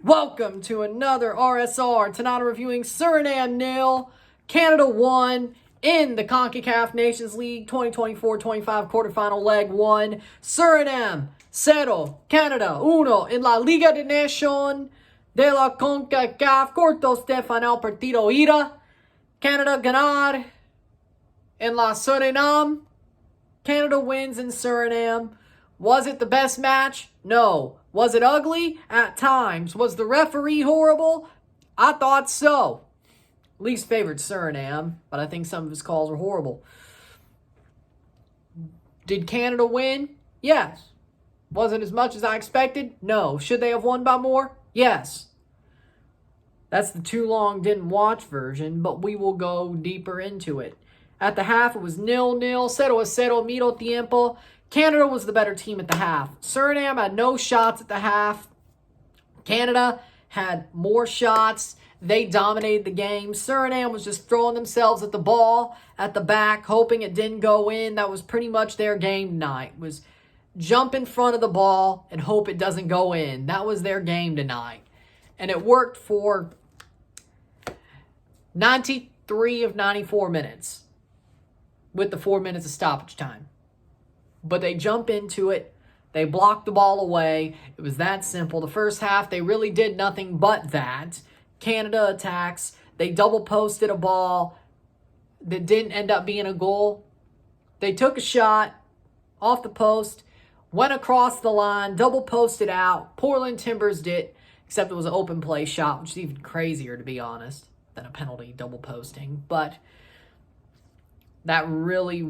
Welcome to another RSR. Tonight I'm reviewing Suriname 0, Canada 1 in the CONCACAF Nations League 2024-25 quarterfinal leg 1. Suriname 0, Canada 1 en la Liga de Nations de la CONCACAF. Cortos de final partido ida. Canada ganar en la Suriname. Canada wins in Suriname. Was it the best match? No. Was it ugly? At times. Was the referee horrible? I thought so. Least favored Suriname, but I think some of his calls were horrible. Did Canada win? Yes. Was it as much as I expected? No. Should they have won by more? Yes. That's the too long didn't watch version, but we will go deeper into it. At the half, it was 0-0, 0-0, medio tiempo. Canada was the better team at the half. Suriname had no shots at the half. Canada had more shots. They dominated the game. Suriname was just throwing themselves at the ball at the back, hoping it didn't go in. That was pretty much their game tonight, was jump in front of the ball and hope it doesn't go in. That was their game tonight. And it worked for 93 of 94 minutes with the 4 minutes of stoppage time. But they jump into it. They block the ball away. It was that simple. The first half, they really did nothing but that. Canada attacks. They double posted a ball that didn't end up being a goal. They took a shot off the post, went across the line, double posted out. Portland Timbers did, except it was an open play shot, which is even crazier, to be honest, than a penalty double posting. But that really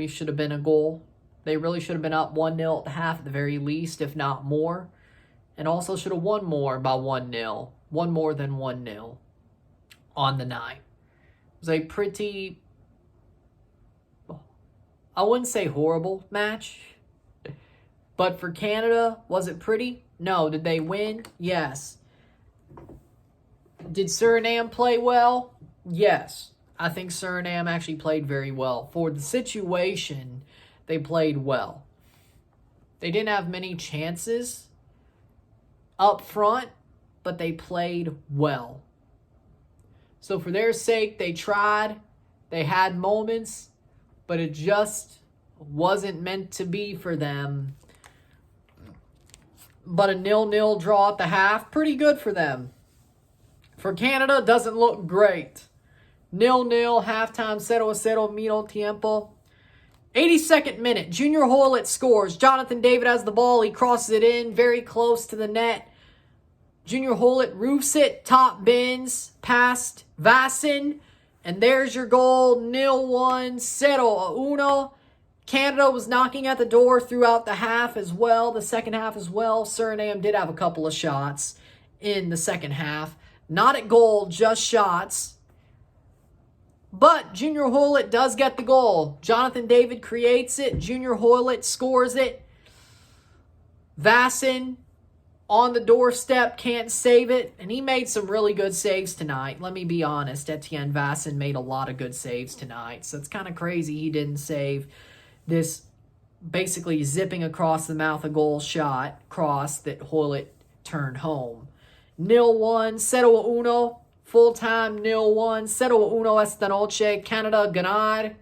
should have been a goal. They really should have been up 1-0 at the half at the very least, if not more. And also should have won more by 1-0. One more than 1-0 on the night. It was a pretty, I wouldn't say horrible match. But for Canada, was it pretty? No. Did they win? Yes. Did Suriname play well? Yes. I think Suriname actually played very well. For the situation, they played well. They didn't have many chances up front, but they played well. So for their sake, they tried. They had moments, but it just wasn't meant to be for them. But a 0-0 draw at the half, pretty good for them. For Canada, doesn't look great. 0-0, halftime, 0-0, medio tiempo. 82nd minute, Junior Hoilett scores. Jonathan David has the ball. He crosses it in very close to the net. Junior Hoilett roofs it, top bins, past Vassin. And there's your goal, 0-1, 0-1. Canada was knocking at the door throughout the half as well, the second half as well. Suriname did have a couple of shots in the second half. Not at goal, just shots. But Junior Hoilett does get the goal. Jonathan David creates it. Junior Hoilett scores it. Vassin on the doorstep, can't save it. And he made some really good saves tonight. Let me be honest. Etienne Vassin made a lot of good saves tonight. So it's kind of crazy he didn't save this basically zipping across the mouth of goal shot cross that Hoilett turned home. 0-1, 0-1. Full-time 0-1, 0-1 esta noche. Canada ganar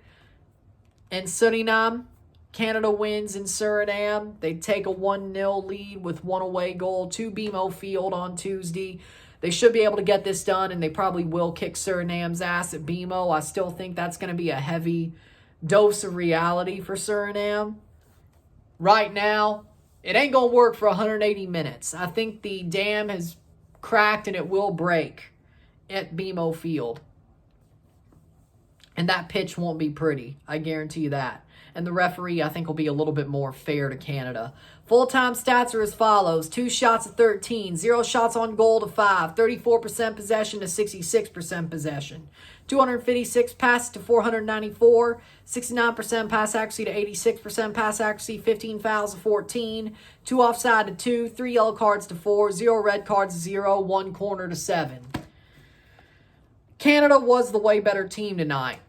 in Suriname. Canada wins in Suriname. They take a 1-0 lead with one away goal to BMO Field on Tuesday. They should be able to get this done, and they probably will kick Suriname's ass at BMO. I still think that's going to be a heavy dose of reality for Suriname. Right now, it ain't going to work for 180 minutes. I think the dam has cracked, and it will break at BMO Field. And that pitch won't be pretty. I guarantee you that. And the referee, I think, will be a little bit more fair to Canada. Full-time stats are as follows. 2 shots to 13. 0 shots on goal to 5. 34% possession to 66% possession. 256 passes to 494. 69% pass accuracy to 86% pass accuracy. 15 fouls to 14. 2 offside to 2. 3 yellow cards to 4. 0 red cards to 0. 1 corner to 7. Canada was the way better team tonight.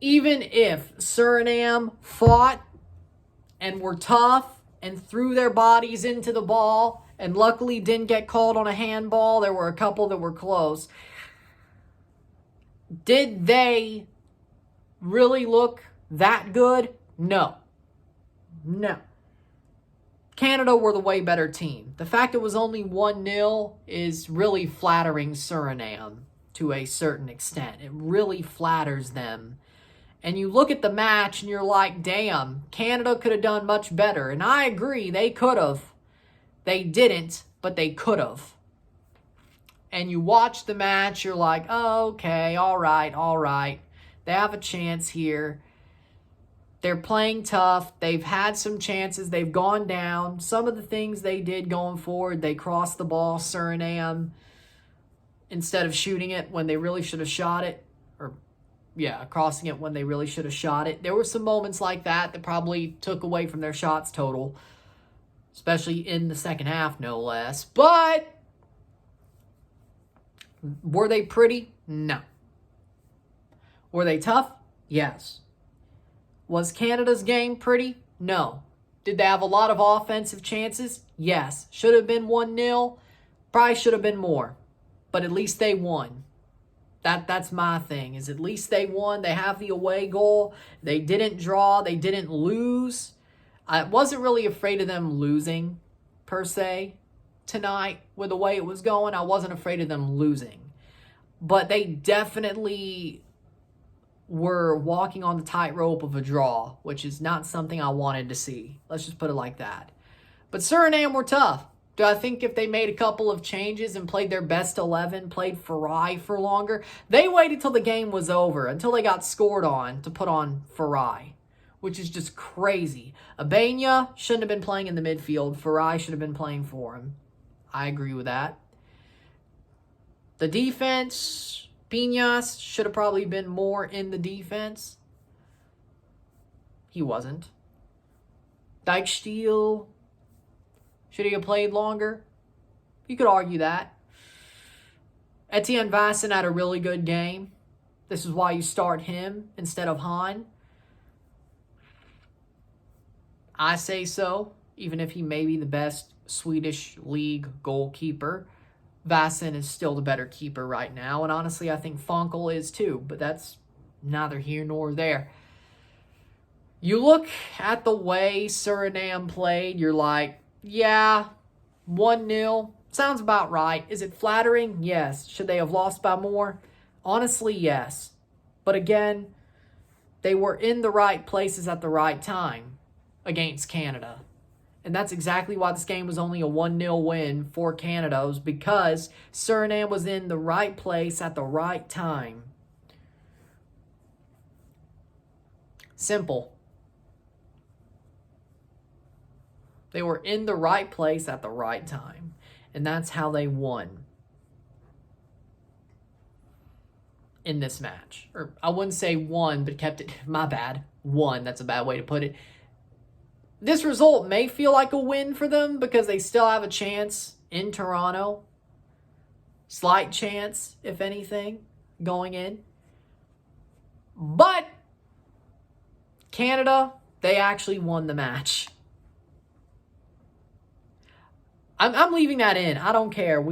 Even if Suriname fought and were tough and threw their bodies into the ball and luckily didn't get called on a handball. There were a couple that were close. Did they really look that good? No. No. Canada were the way better team. The fact it was only 1-0 is really flattering Suriname to a certain extent. It really flatters them. And you look at the match and you're like, damn, Canada could have done much better. And I agree, they could have. They didn't, but they could have. And you watch the match, you're like, oh, okay, all right. They have a chance here. They're playing tough. They've had some chances. They've gone down. Some of the things they did going forward, they crossed the ball, Suriname, instead of shooting it when they really should have shot it. Crossing it when they really should have shot it. There were some moments like that probably took away from their shots total, especially in the second half, no less. But were they pretty? No. Were they tough? Yes. Was Canada's game pretty? No. Did they have a lot of offensive chances? Yes. Should have been 1-0? Probably should have been more. But at least they won. That's my thing, is at least they won. They have the away goal. They didn't draw. They didn't lose. I wasn't really afraid of them losing, per se, tonight with the way it was going. I wasn't afraid of them losing. But they definitely were walking on the tightrope of a draw, which is not something I wanted to see. Let's just put it like that. But Suriname were tough. Do I think if they made a couple of changes and played their best 11, played Farai for longer? They waited till the game was over, until they got scored on, to put on Farai, which is just crazy. Abenya shouldn't have been playing in the midfield. Farai should have been playing for him. I agree with that. The defense, Piñas should have probably been more in the defense. He wasn't. Dijksteel, should he have played longer? You could argue that. Etienne Vassin had a really good game. This is why you start him instead of Han. I say so, even if he may be the best Swedish league goalkeeper. Vassin is still the better keeper right now, and honestly, I think Fonkel is too, but that's neither here nor there. You look at the way Suriname played, you're like, yeah, 1-0, sounds about right. Is it flattering? Yes. Should they have lost by more? Honestly, yes. But again, they were in the right places at the right time against Canada. And that's exactly why this game was only a 1-0 win for Canada, was because Suriname was in the right place at the right time. Simple. They were in the right place at the right time. And that's how they won in this match. Or I wouldn't say won, but kept it. My bad. Won. That's a bad way to put it. This result may feel like a win for them because they still have a chance in Toronto. Slight chance, if anything, going in. But Canada, they actually won the match. I'm leaving that in. I don't care.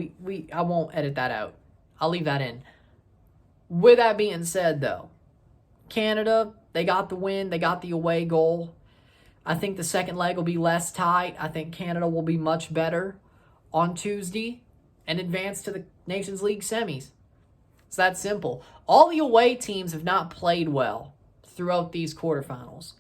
I won't edit that out. I'll leave that in. With that being said, though, Canada, they got the win. They got the away goal. I think the second leg will be less tight. I think Canada will be much better on Tuesday and advance to the Nations League semis. It's that simple. All the away teams have not played well throughout these quarterfinals.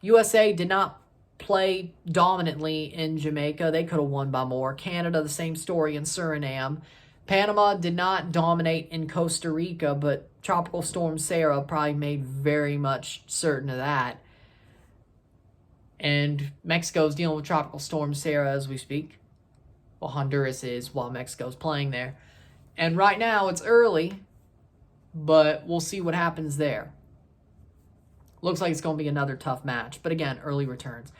USA did not play dominantly in Jamaica. They could have won by more. Canada, the same story in Suriname. Panama did not dominate in Costa Rica, but Tropical Storm Sarah probably made very much certain of that. And Mexico's dealing with Tropical Storm Sarah as we speak. Well, Honduras is while Mexico's playing there. And right now it's early, but we'll see what happens there. Looks like it's going to be another tough match. But again, early returns.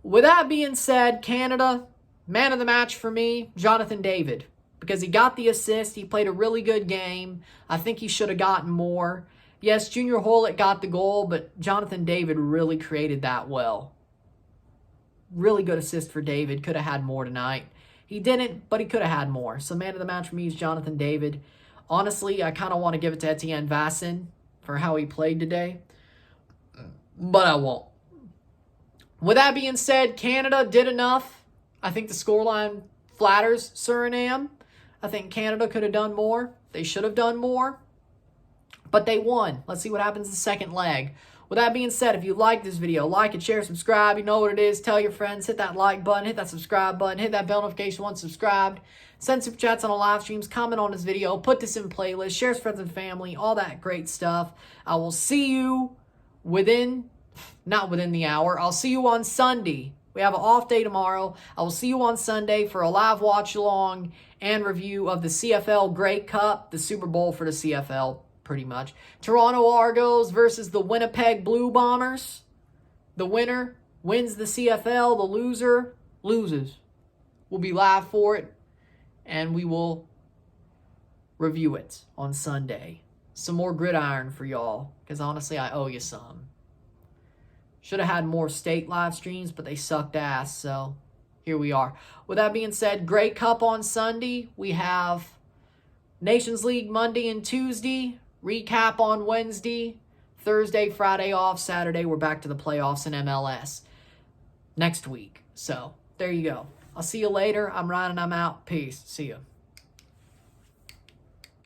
With that being said, Canada, man of the match for me, Jonathan David. Because he got the assist. He played a really good game. I think he should have gotten more. Yes, Junior Hollett got the goal, but Jonathan David really created that well. Really good assist for David. Could have had more tonight. He didn't, but he could have had more. So man of the match for me is Jonathan David. Honestly, I kind of want to give it to Etienne Vassin for how he played today, but I won't. With that being said, Canada did enough. I think the scoreline flatters Suriname. I think Canada could have done more. They should have done more, but they won. Let's see what happens in the second leg. With that being said, if you like this video, like it, share, subscribe. You know what it is. Tell your friends. Hit that like button. Hit that subscribe button. Hit that bell notification once subscribed. Send super chats on the live streams. Comment on this video. Put this in playlist. Share with friends and family. All that great stuff. I will see you not within the hour. I'll see you on Sunday. We have an off day tomorrow. I will see you on Sunday for a live watch along and review of the CFL Grey Cup, the Super Bowl for the CFL. Pretty much. Toronto Argos versus the Winnipeg Blue Bombers. The winner wins the CFL. The loser loses. We'll be live for it, and we will review it on Sunday. Some more gridiron for y'all, because honestly, I owe you some. Should have had more state live streams, but they sucked ass, so here we are. With that being said, Grey Cup on Sunday. We have Nations League Monday and Tuesday. Recap on Wednesday, Thursday, Friday off, Saturday, we're back to the playoffs in MLS next week. So, there you go. I'll see you later. I'm Ryan and I'm out. Peace. See ya.